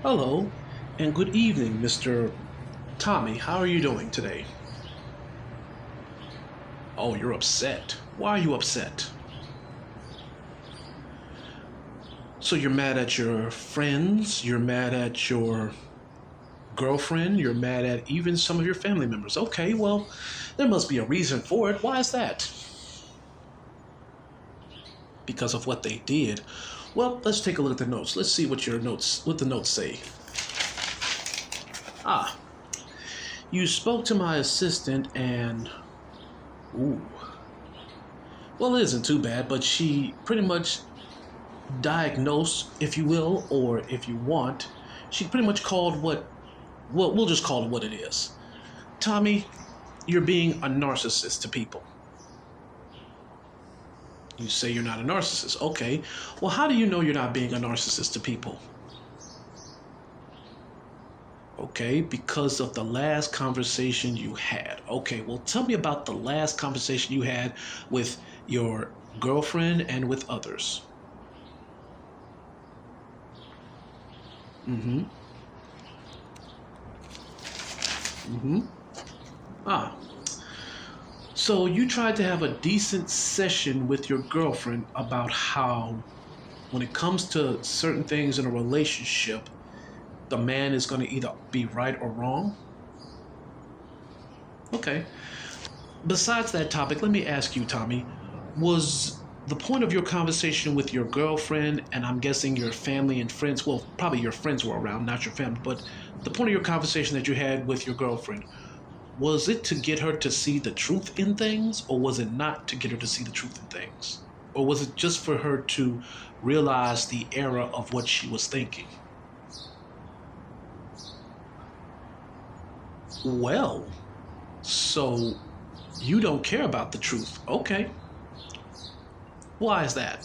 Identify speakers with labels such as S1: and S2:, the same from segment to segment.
S1: Hello, and good evening, Mr. Tommy. How are you doing today? Oh, you're upset. Why are you upset? So you're mad at your friends, you're mad at your girlfriend, you're mad at even some of your family members. Okay, well, there must be a reason for it. Why is that? Because of what they did. Well, let's take a look at the notes. Let's see what the notes say. Ah, you spoke to my assistant and ooh. Well, it isn't too bad, but she pretty much diagnosed, if you will, or if you want, she pretty much called well, we'll just call it what it is. Tommy, you're being a narcissist to people. You say you're not a narcissist. Okay. Well, how do you know you're not being a narcissist to people? Okay, because of the last conversation you had. Okay, well, tell me about the last conversation you had with your girlfriend and with others. Mm-hmm. Mm-hmm. Ah, so you tried to have a decent session with your girlfriend about how, when it comes to certain things in a relationship, the man is going to either be right or wrong? Okay. Besides that topic, let me ask you, Tommy, was the point of your conversation with your girlfriend, and I'm guessing your family and friends, well, probably your friends were around, not your family, but the point of your conversation that you had with your girlfriend, was it to get her to see the truth in things, or was it not to get her to see the truth in things? Or was it just for her to realize the error of what she was thinking? Well, so you don't care about the truth. Okay. Why is that?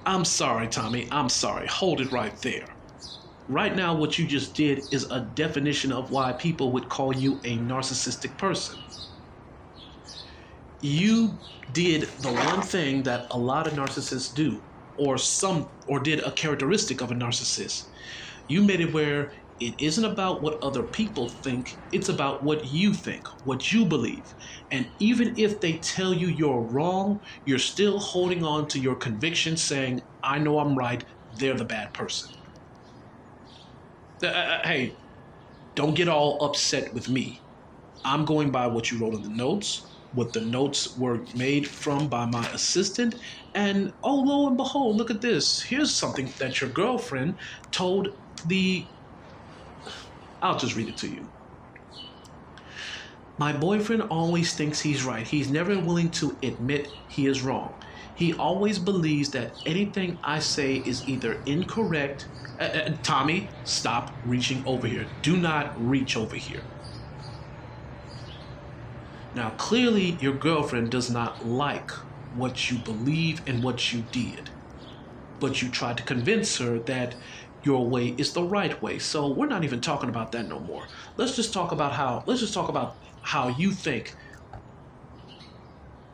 S1: I'm sorry, Tommy. I'm sorry. Hold it right there. Right now, what you just did is a definition of why people would call you a narcissistic person. You did the one thing that a lot of narcissists do, or did a characteristic of a narcissist. You made it where it isn't about what other people think, it's about what you think, what you believe. And even if they tell you you're wrong, you're still holding on to your conviction saying, I know I'm right, they're the bad person. Hey, don't get all upset with me. I'm going by what you wrote in the notes, what the notes were made from by my assistant, and oh, lo and behold, look at this. Here's something that your girlfriend told the. I'll just read it to you. My boyfriend always thinks he's right. He's never willing to admit he is wrong. He always believes that anything I say is either incorrect. Tommy, stop reaching over here. Do not reach over here. Now, clearly, your girlfriend does not like what you believe and what you did. But you tried to convince her that your way is the right way. So we're not even talking about that no more. Let's just talk about how you think.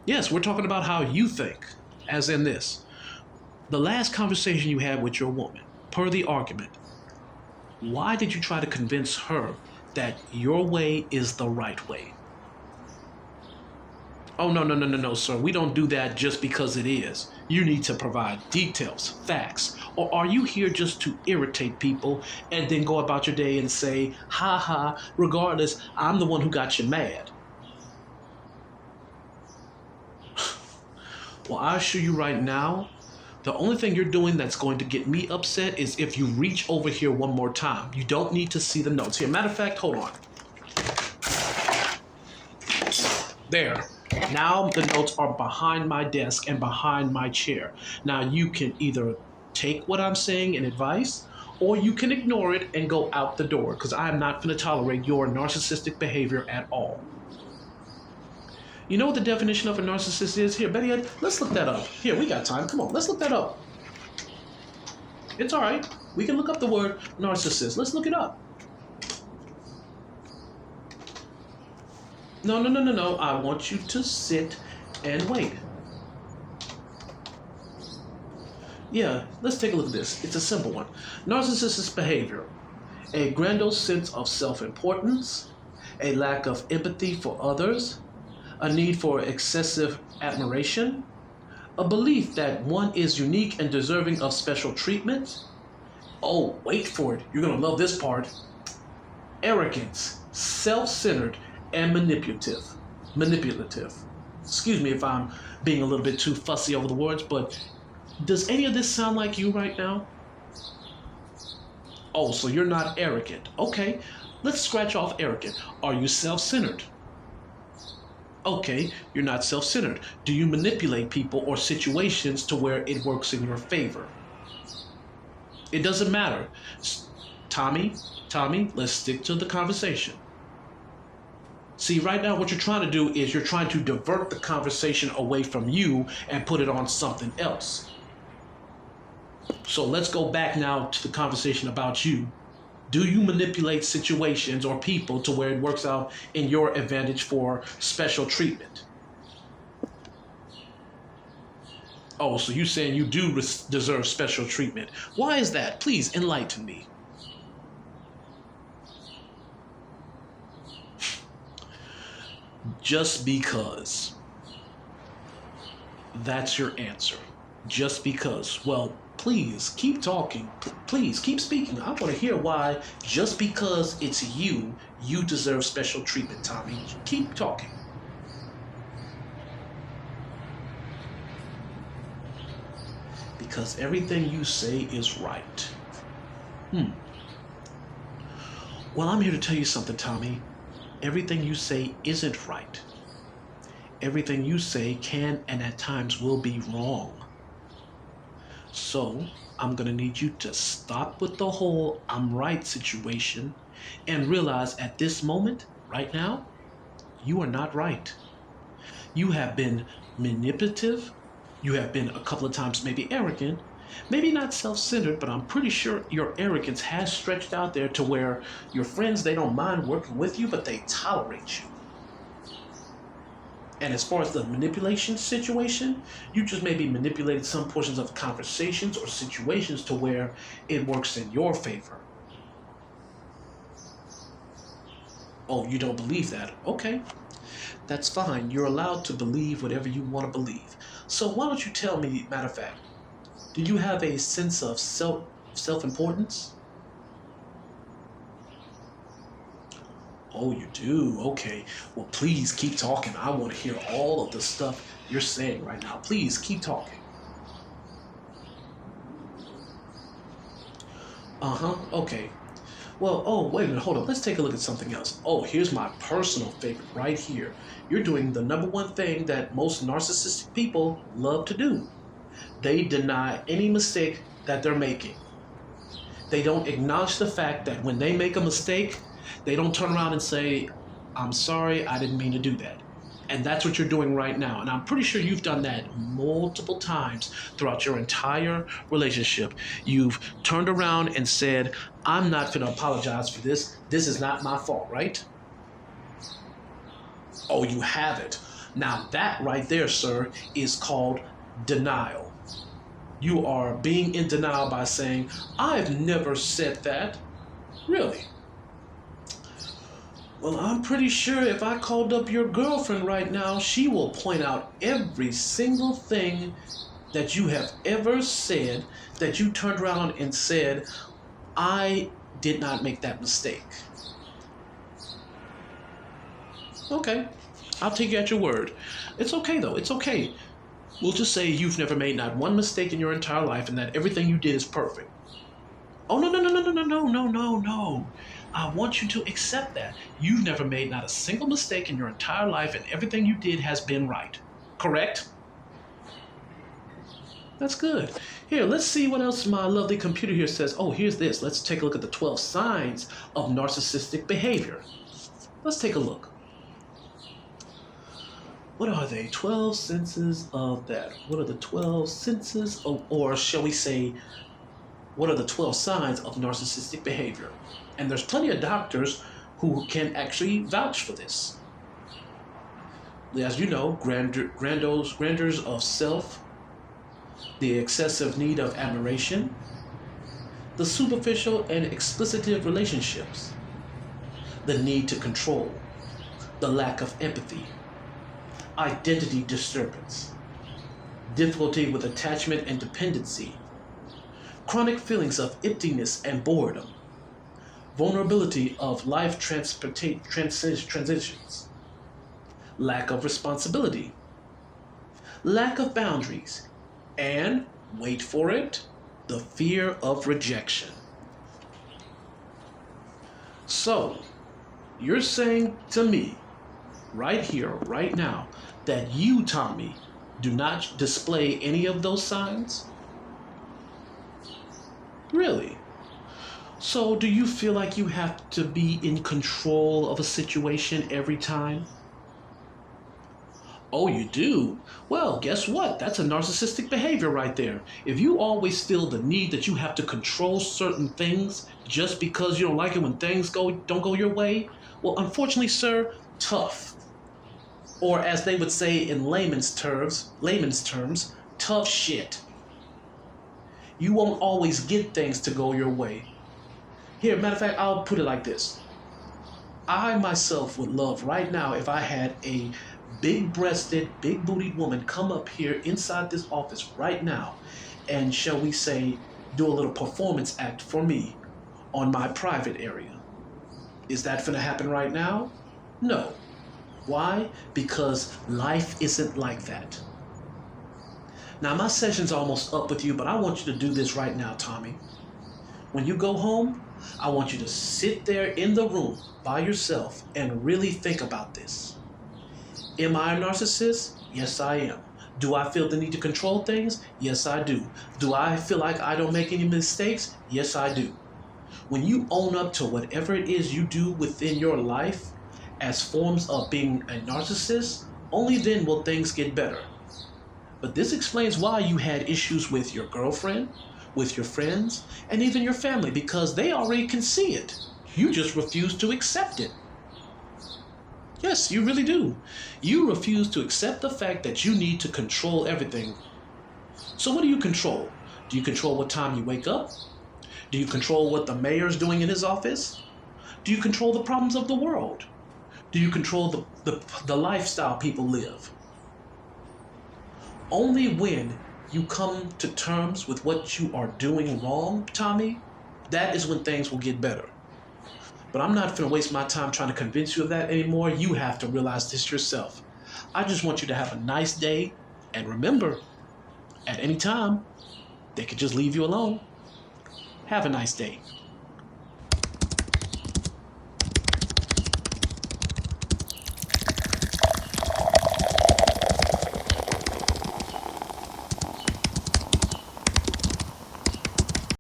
S1: Yes, we're talking about how you think, as in this. The last conversation you had with your woman, per the argument, why did you try to convince her that your way is the right way? Oh, no, no, no, no, no, sir. We don't do that just because it is. You need to provide details, facts. Or are you here just to irritate people and then go about your day and say, ha ha, regardless, I'm the one who got you mad? Well, I assure you right now, the only thing you're doing that's going to get me upset is if you reach over here one more time. You don't need to see the notes. Here, matter of fact, hold on. There. Now the notes are behind my desk and behind my chair. Now you can either take what I'm saying in advice, or you can ignore it and go out the door, because I am not going to tolerate your narcissistic behavior at all. You know what the definition of a narcissist is? Here, Betty, let's look that up. Here, we got time. Come on, let's look that up. It's all right. We can look up the word narcissist. Let's look it up. No, no, no, no, no. I want you to sit and wait. Yeah, let's take a look at this. It's a simple one. Narcissistic behavior: a grandiose sense of self importance, a lack of empathy for others, a need for excessive admiration, a belief that one is unique and deserving of special treatment. Oh, wait for it. You're going to love this part. Arrogance, self centered, and manipulative. Manipulative. Excuse me if I'm being a little bit too fussy over the words, but does any of this sound like you right now? Oh, so you're not arrogant. Okay, let's scratch off arrogant. Are you self centered? Okay, you're not self centered. Do you manipulate people or situations to where it works in your favor? It doesn't matter. Tommy, let's stick to the conversation. See, right now what you're trying to do is you're trying to divert the conversation away from you and put it on something else. So let's go back now to the conversation about you. Do you manipulate situations or people to where it works out in your advantage for special treatment? Oh, so you're saying you do deserve special treatment. Why is that? Please enlighten me. Just because. That's your answer. Just because. Well, please keep talking. Please keep speaking. I want to hear why just because it's you, you deserve special treatment, Tommy. Keep talking. Because everything you say is right. Well, I'm here to tell you something, Tommy. Everything you say isn't right. Everything you say can and at times will be wrong. So, I'm going to need you to stop with the whole I'm right situation and realize at this moment, right now, you are not right. You have been manipulative. You have been a couple of times maybe arrogant, maybe not self-centered, but I'm pretty sure your arrogance has stretched out there to where your friends, they don't mind working with you, but they tolerate you. And as far as the manipulation situation, you just maybe manipulated some portions of conversations or situations to where it works in your favor. Oh, you don't believe that? Okay, that's fine. You're allowed to believe whatever you want to believe. So why don't you tell me, matter of fact, do you have a sense of self-importance? Oh, you do? Okay. Well, please keep talking. I want to hear all of the stuff you're saying right now. Please keep talking. Okay. Well, oh, wait a minute. Hold on. Let's take a look at something else. Oh, here's my personal favorite right here. You're doing the number one thing that most narcissistic people love to do. They deny any mistake that they're making. They don't acknowledge the fact that when they make a mistake, they don't turn around and say, I'm sorry, I didn't mean to do that. And that's what you're doing right now. And I'm pretty sure you've done that multiple times throughout your entire relationship. You've turned around and said, I'm not going to apologize for this. This is not my fault, right? Oh, you haven't. Now that right there, sir, is called denial. You are being in denial by saying, I've never said that. Really? Well, I'm pretty sure if I called up your girlfriend right now, she will point out every single thing that you have ever said that you turned around and said, I did not make that mistake. Okay, I'll take you at your word. It's okay though, it's okay. We'll just say you've never made not one mistake in your entire life and that everything you did is perfect. Oh, no. I want you to accept that. You've never made not a single mistake in your entire life and everything you did has been right. Correct? That's good. Here, let's see what else my lovely computer here says. Oh, here's this. Let's take a look at the 12 signs of narcissistic behavior. Let's take a look. What are they? 12 senses of that. What are the 12 senses of, or shall we say, what are the 12 signs of narcissistic behavior? And there's plenty of doctors who can actually vouch for this. As you know, grandeurs of self, the excessive need of admiration, the superficial and explicative relationships, the need to control, the lack of empathy, identity disturbance, difficulty with attachment and dependency, chronic feelings of emptiness and boredom, vulnerability of life transitions, lack of responsibility, lack of boundaries, and, wait for it, the fear of rejection. So, you're saying to me, right here, right now, that you, Tommy, do not display any of those signs? Really? So, do you feel like you have to be in control of a situation every time? Oh, you do? Well, guess what? That's a narcissistic behavior right there. If you always feel the need that you have to control certain things just because you don't like it when things don't go your way, well, unfortunately, sir, tough. Or as they would say in layman's terms, tough shit. You won't always get things to go your way. Here, matter of fact, I'll put it like this. I myself would love right now if I had a big-breasted, big-bootied woman come up here inside this office right now and, shall we say, do a little performance act for me on my private area. Is that going to happen right now? No. Why? Because life isn't like that. Now, my session's almost up with you, but I want you to do this right now, Tommy. When you go home, I want you to sit there in the room by yourself and really think about this. Am I a narcissist? Yes, I am. Do I feel the need to control things? Yes, I do. Do I feel like I don't make any mistakes? Yes, I do. When you own up to whatever it is you do within your life as forms of being a narcissist, only then will things get better. But this explains why you had issues with your girlfriend, with your friends, and even your family, because they already can see it. You just refuse to accept it. Yes, you really do. You refuse to accept the fact that you need to control everything. So what do you control? Do you control what time you wake up? Do you control what the mayor's doing in his office? Do you control the problems of the world? Do you control the lifestyle people live? Only when you come to terms with what you are doing wrong, Tommy, that is when things will get better. But I'm not going to waste my time trying to convince you of that anymore. You have to realize this yourself. I just want you to have a nice day. And remember, at any time, they could just leave you alone. Have a nice day.